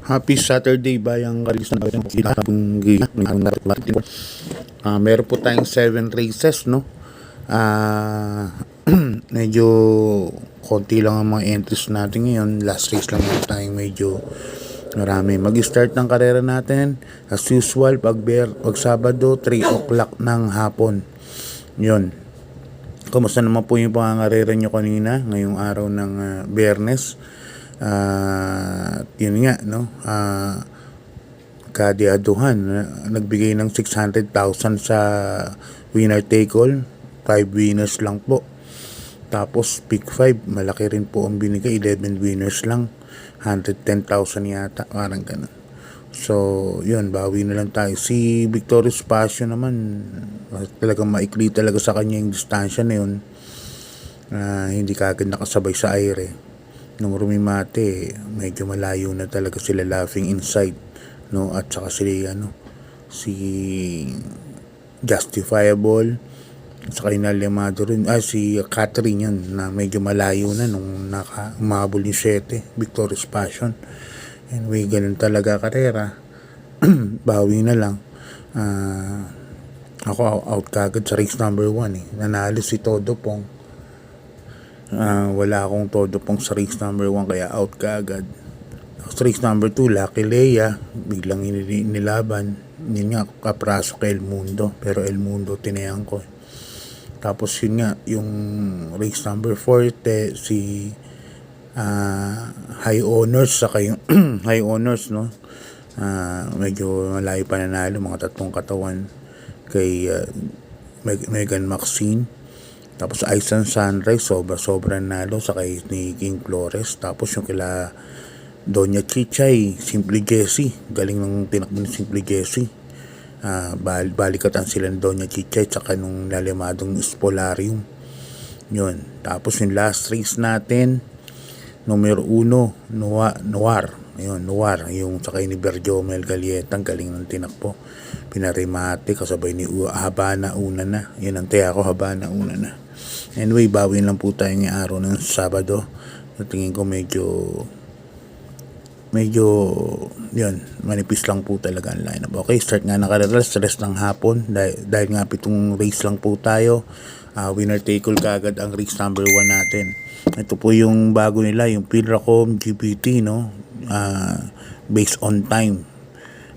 Happy Saturday bayang kalis na meron po tayong 7 races, no? Medyo konti lang ang mga entries natin ngayon. Last race lang po tayong medyo marami. Mag-start ng karera natin as usual pag Sabado 3 o'clock ng hapon. Yun. Kumusta naman po yung pangangarera nyo kanina ngayong araw ng Biyernes? Yun nga, no? Kadiaduhan, nagbigay ng 600,000 sa winner take all, 5 winners lang po. Tapos pick 5, malaki rin po ang binigay, 11 winners lang, 110,000 yata, parang ganun. So yun, bawi na lang tayo. Si Victorious Passion naman, talagang maikli talaga sa kanya yung distansya na yun. Hindi kagad nakasabay sa aire. Nung rumimate, medyo malayo na talaga sila Laughing Inside, no? At saka si Justifiable, saka inalimado rin, si Catherine yan, na medyo malayo na nung umabol yung 7, Victorious Passion. Anyway, ganun talaga karera. Bawi na lang. Ako out kagad sa race number 1 nanalo si Todo Pong. Wala akong Todo Pong sa race number 1 kaya out kaagad. Sa race number 2, Lucky Leia, biglang inilaban. Yun nga, kapraso kay El Mundo, pero El Mundo tinayang ko. Tapos yun nga, yung race number 4, si High Honors, saka yung High Honors, no? Medyo malayo pa nanalo, mga 3 katawan kay Megan Maxine. Tapos Ice and Sunrise, sobra nalo sa kay ni King Flores. Tapos yung kila Doña Chichay, Simply Jessie, galing ng tinakbo ni Simply Jessie. Balikatan sila ng Doña Chichay tsaka nung lalimadong Spolarium. Yun. Tapos yung last race natin, numero 1, Noir. Ayun, Noir, yung sakay ni Berjomel Galietang, galing ng tinakbo. Pinarimate, kasabay ni Habana una na. Yun ang taya ko, Habana una na. Anyway, bawin lang po tayo ng araw ng Sabado. So, tingin ko medyo yun, manipis lang po talaga ang lineup. Okay, start nga na karera, stress ng hapon. Dahil nga 7 race lang po tayo. Winner take all kagad ang race number 1 natin. Ito po yung bago nila, yung Pilracom GPT, no? Based on time.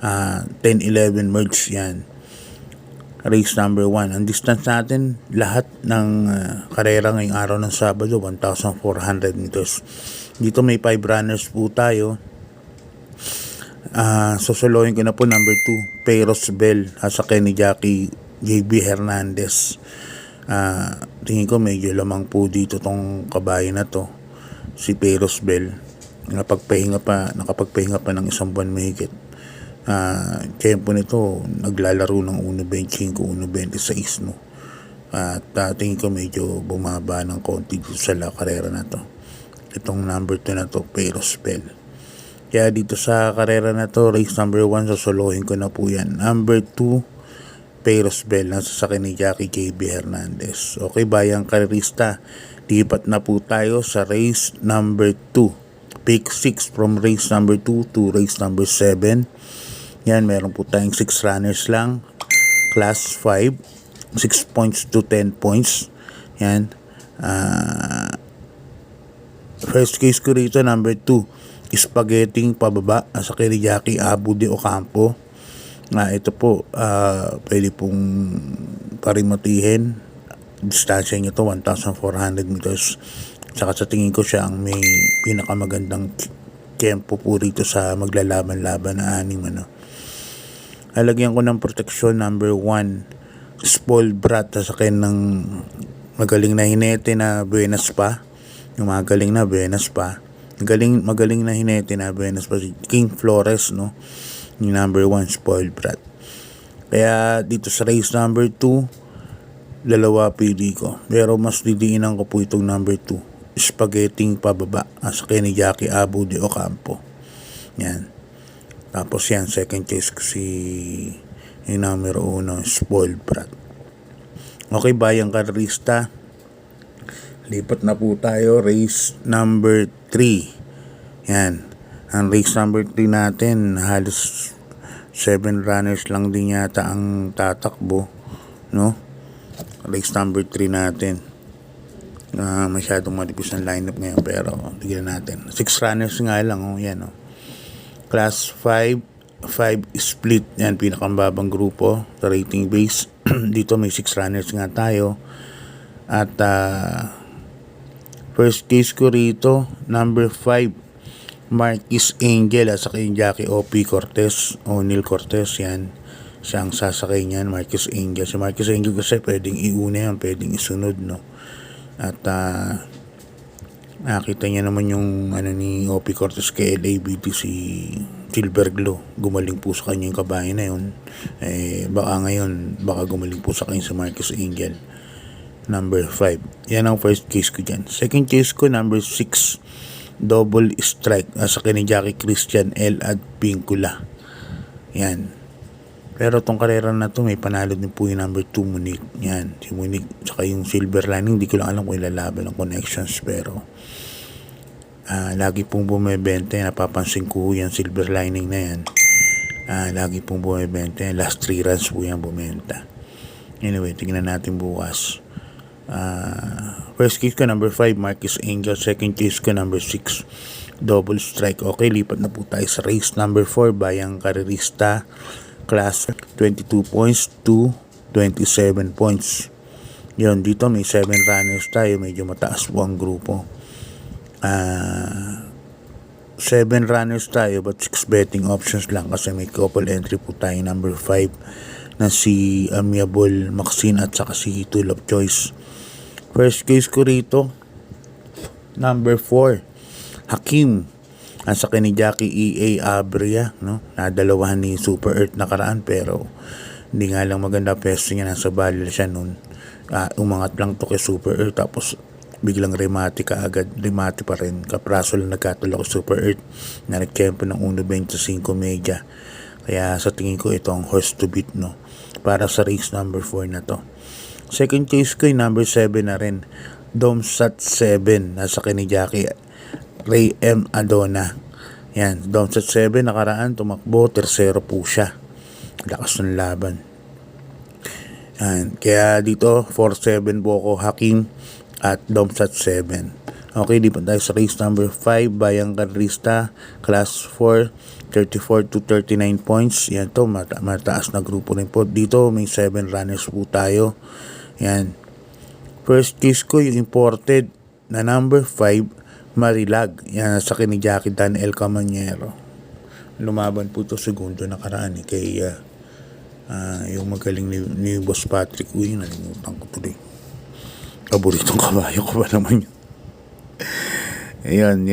10-11 merge yan. Race number 1. Ang distance natin, lahat ng karera ngayong araw ng Sabado, 1,400 meters. Dito may 5 runners po tayo. Susuluhin ko na po number 2, Peros Bell, sa Kenny Jackie JB Hernandez. Tingin ko medyo lamang po dito tong kabayo na to, si Peros Bell. Nakapagpahinga pa ng 1 buwan mahigit. Tempo nito naglalaro ng 1.25, 1.26, no? At tingin ko medyo bumaba ng konti dito sa karera na to. Itong number 2 na to, Peros Bell. Kaya dito sa karera na to, race number 1, susuluhin ko na po yan. Number 2, Peros Bell, nasa sakin ni Jackie JB Hernandez. Okay, bayang karerista, lipat na po tayo sa race number 2. Pick 6 from race number 2 to race number 7. Yan, meron po tayong 6 runners lang. Class 5, 6 points to 10 points. Yan. First case ko rito, number 2, Spaghetti pababa sa kay Jackie Abu de Ocampo. Ito po, pwede pong parimatihin. Distansya nyo to 1,400 meters. Saka sa tingin ko siya ang may pinakamagandang tempo po rito sa maglalaban-laban na 6, Lalagyan ko ng proteksyon number 1, Spoiled Brat, sa akin ng magaling na hinete na Buenas pa. Yung magaling na Buenas pa. Magaling na hinete na Buenas pa, si King Flores, no? Yung number 1, Spoiled Brat. Kaya dito sa race number 2, dalawa pili ko. Pero mas didiinan ko po itong number 2, Spaghetti pababa, sa Kenny Jackie Abu de Ocampo. Yan. Tapos yan, second case ko yung numero 1, Spoiled Brat. Okay, bayang karista, lipat na po tayo, race number 3. Yan. Ang race number 3 natin, halos 7 runners lang din yata ang tatakbo, no? Race number 3 natin. Masyadong malipis ang lineup ngayon, pero tignan natin. 6 runners nga lang, yan, Class 5 split, yan, pinakambabang grupo sa rating base. Dito may 6 runners nga tayo. At first case ko rito, number 5, Marquis Angel at saka yung Jackie O.P. Cortez, O'Neal Cortez, yan. Siyang sasakay niyan, Marquis Angel. Si Marquis Angel kasi pwedeng iuna yan, pwedeng isunod, no? At nakita niya naman yung ni O.P. Cortez kay LABT, si Silver Glow. Gumaling po sa kanya yung kabayo na yun. Baka ngayon, baka gumaling po sa kanya si Marquis Angel. Number 5. Yan ang first case ko dyan. Second case ko, number 6. Double strike sa ni Jackie Christian L at Pincula. Yan. Pero tong karera na to may panalo din po yung number 2 Monique. Yan. Si Monique saka yung Silver Lining. Hindi ko lang alam kung ilalaban ng connections, pero lagi pong bumibenta. Napapansin ko yan, Silver Lining na yan. Lagi pong bumibenta. Last 3 runs po yan bumenta. Anyway, tingnan natin bukas. First case ko number 5, Marquis Angel. Second case ko number 6, Double Strike. Okay, lipat na po tayo sa race number 4, Bayang Karerista, class 22 points to 27 points. Yun, dito may 7 runners tayo. Medyo mataas po ang grupo. 7 runners tayo but 6 betting options lang kasi may couple entry po tayo. Number 5 na si Amiable Maxine at saka si Tool of Choice. First case ko rito, number 4, Hakim. Sa ni Jackie E.A. Abria, no? Nadalawahan ni Super Earth nakaraan, pero hindi nga lang maganda peso niya. Nasa balil siya nun. Umangat lang to kay Super Earth, tapos biglang remati ka agad. Remati pa rin. Kapraso lang nagkatulak kay Super Earth na nagkempo ng 1.25 media. Kaya sa tingin ko ito ang horse to beat, no? Para sa race number 4 na to. Second case ko yung number 7 na rin, Domsat 7, nasa ni Jackie Ray M. Adona. Yan, Domsat 7 nakaraan, tumakbo, tersero po siya. Lakas ng laban. Yan, kaya dito 4-7 po ako, Hakim at Domsat 7. Okay, di pa tayo sa race number 5, Bayang Karerista, class 4, 34 to 39 points. Yan to, mataas na grupo rin po. Dito may 7 runners po tayo. Yan. First case ko yung imported na number 5, Marilag. Yan, sa ni Jackie Dan El Camanyero. Lumaban po to segundo nakaraan kay yung magaling ni Boss Patrick. Uy, nalimutan ko tuloy. Paboritong kabayo ko ba naman yun? Ayan,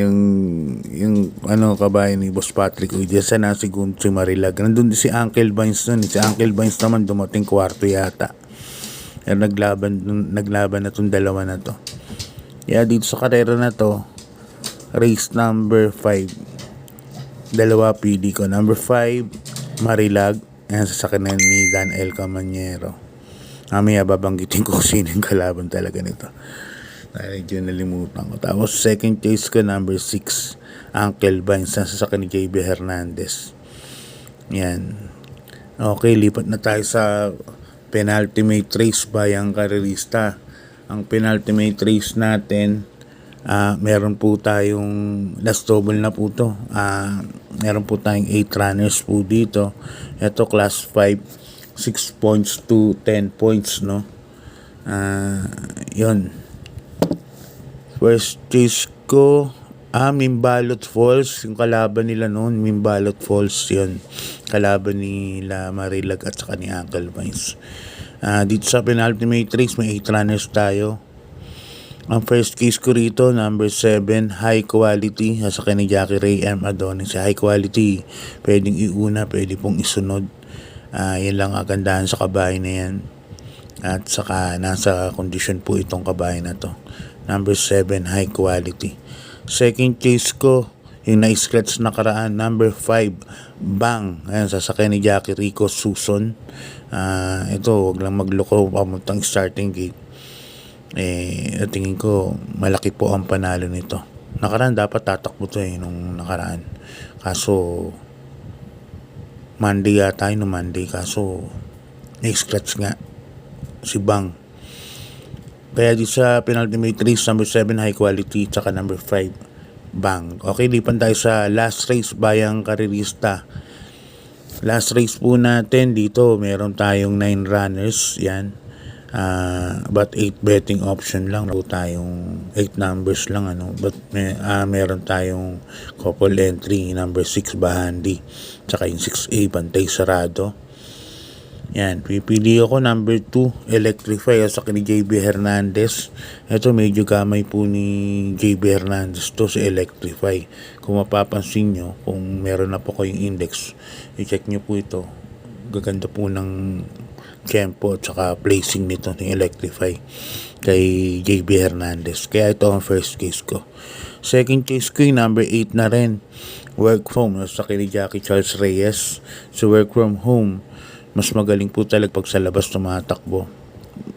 yung kabayo ni Boss Patrick. Uy, diyan sa segundo si Marilag. Nandun si Uncle Vines nun. Si Uncle Vines naman dumating kwarto yata. Naglaban na itong dalawa na to. Kaya dito sa karera na to, race number 5, dalawa pili ko. Number 5, Marilag. Ayan, sasakinan ni Dan El Camanyero. Mamaya babanggitin ko sino yung kalaban talaga nito. Medyo nalimutan ko. Tapos second case ko, number 6, Uncle Vines. Sasakin ni JB Hernandez. Yan. Okay, lipat na tayo sa penultimate race, Bayang Karerista. Ang penultimate race natin, meron po tayong last double na po to. Meron po tayong 8 runners po dito. Ito class 5, 6 points to 10 points, no? Yun. First race ko, Mimbalot Falls, yung kalaban nila noon, Mimbalot Falls yun. Kalaban nila Marilag at saka ni Uncle Vines. Dito sa penultimate race, may 8 runners tayo. Ang first case ko rito, number 7, High Quality, sa ni Jackie Ray M. Adonis. Si High Quality, pwedeng iuna, pwede pong isunod. Yan lang agandahan sa kabahay na yan. At saka nasa kondisyon po itong kabahay na to. Number 7, High Quality. Second case ko, yung na-scratch nakaraan, number 5, Bang. Ayan, sasakyan ni Jackie Rico Suson. Ito, wag lang magloko pamuntang starting gate. Tingin ko, malaki po ang panalo nito. Nakaraan dapat tatakbo to nung nakaraan. Kaso Monday yata yun, Monday. Kaso na-scratch nga si Bang. Kaya di sa penultimate race, number 7 high quality, tsaka number 5 Bang. Okay, lipan tayo sa last race, Bayang Karerista. Last race po natin dito, meron tayong 9 runners. Yan. But 8 betting option lang po tayong 8 numbers lang but meron tayong couple entry, number 6 Bahandi, tsaka yung 6A Bantay Sarado. Yan, pipili ako number 2 Electrify sa ni JB Hernandez. Ito medyo gamay po ni JB Hernandez to si Electrify. Kung mapapansin nyo, kung meron na po kayong index, i-check nyo po ito. Gaganda po ng tempo at saka placing nito ni Electrify kay JB Hernandez. Kaya ito ang first case ko. Second case ko yung number 8 na rin, Work From Home sa ni Jackie Charles Reyes. So Work From Home, mas magaling po talaga pag sa labas tumatakbo.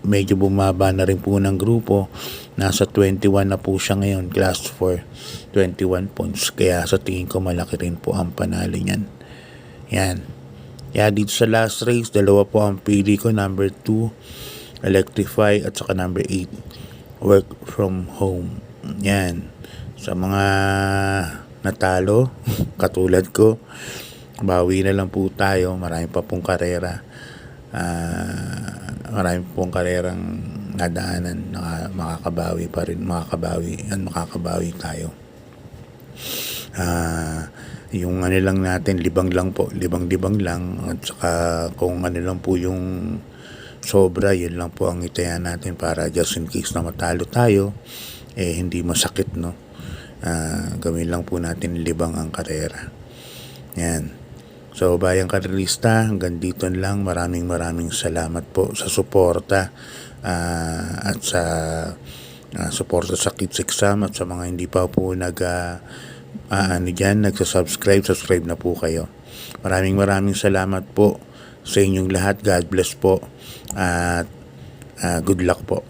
Medyo bumaba na rin po ng grupo. Nasa 21 na po siya ngayon, class 4, 21 points. Kaya sa tingin ko malaki rin po ang panalo niyan. Yan. Kaya dito sa last race, dalawa po ang pili ko, number 2 Electrify at saka number 8 Work From Home. Yan. Sa mga natalo katulad ko, bawi na lang po tayo. Marami pa pong karera. Marami pong karerang nadaanan na makakabawi pa rin. Makakabawi tayo. Yung lang natin, libang lang po. Libang lang. At saka kung lang po yung sobra, yun lang po ang itaya natin para just in case na matalo tayo, hindi masakit, no? Gawin lang po natin libang ang karera. Yan. So, Bayang Karerista, hanggang dito lang. Maraming salamat po sa suporta at sa suporta sa Kids Exam at sa mga hindi pa po subscribe na po kayo. Maraming salamat po sa inyong lahat. God bless po at good luck po.